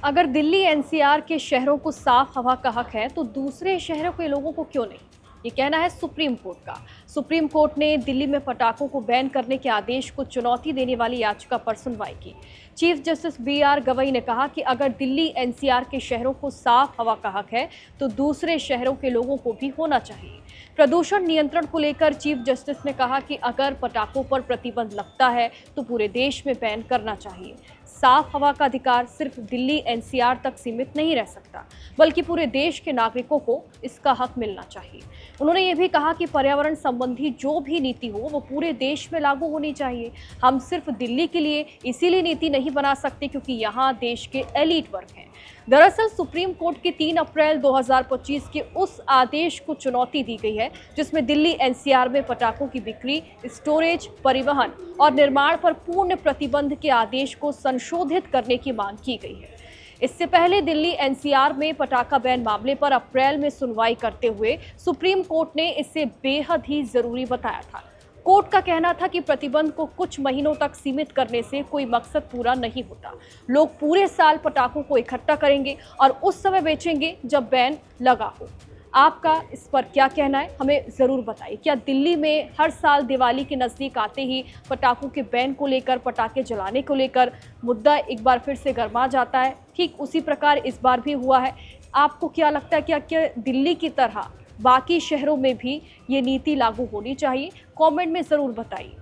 अगर दिल्ली एनसीआर के शहरों को साफ हवा का हक है तो दूसरे शहरों के लोगों को क्यों नहीं? ये कहना है सुप्रीम कोर्ट का। सुप्रीम कोर्ट ने दिल्ली में पटाखों को बैन करने के आदेश को चुनौती देने वाली याचिका पर सुनवाई की। Chief justice B R. गवई ने कहा कि अगर दिल्ली एनसीआर के शहरों को साफ हवा का हक है तो दूसरे शहरों के लोगों को भी होना चाहिए। प्रदूषण नियंत्रण को लेकर चीफ जस्टिस ने कहा कि अगर पटाखों पर प्रतिबंध लगता है तो पूरे देश में बैन करना चाहिए। साफ हवा का अधिकार सिर्फ दिल्ली एनसीआर तक सीमित नहीं रह सकता, बल्कि पूरे देश के नागरिकों को इसका हक मिलना चाहिए। उन्होंने ये भी कहा कि पर्यावरण संबंधी जो भी नीति हो वो पूरे देश में लागू होनी चाहिए। हम सिर्फ दिल्ली के लिए इसीलिए नीति नहीं बना सकते क्योंकि यहाँ देश के एलीट वर्ग हैं। दरअसल सुप्रीम कोर्ट के 3 अप्रैल 2025 के उस आदेश को चुनौती दी गई है जिसमें दिल्ली एनसीआर में पटाखों की बिक्री, स्टोरेज, परिवहन और निर्माण पर पूर्ण प्रतिबंध के आदेश को संशोधित करने की मांग की गई है। इससे पहले दिल्ली एनसीआर में पटाखा बैन मामले पर अप्रैल में सुनवाई करते हुए सुप्रीम कोर्ट ने इसे बेहद ही जरूरी बताया था। कोर्ट का कहना था कि प्रतिबंध को कुछ महीनों तक सीमित करने से कोई मकसद पूरा नहीं होता। लोग पूरे साल पटाखों को इकट्ठा करेंगे और उस समय बेचेंगे जब बैन लगा हो। आपका इस पर क्या कहना है, हमें ज़रूर बताइए। क्या दिल्ली में हर साल दिवाली के नज़दीक आते ही पटाखों के बैन को लेकर, पटाखे जलाने को लेकर मुद्दा एक बार फिर से गर्मा जाता है? ठीक उसी प्रकार इस बार भी हुआ है। आपको क्या लगता है कि क्या दिल्ली की तरह बाकी शहरों में भी ये नीति लागू होनी चाहिए? कमेंट में ज़रूर बताइए।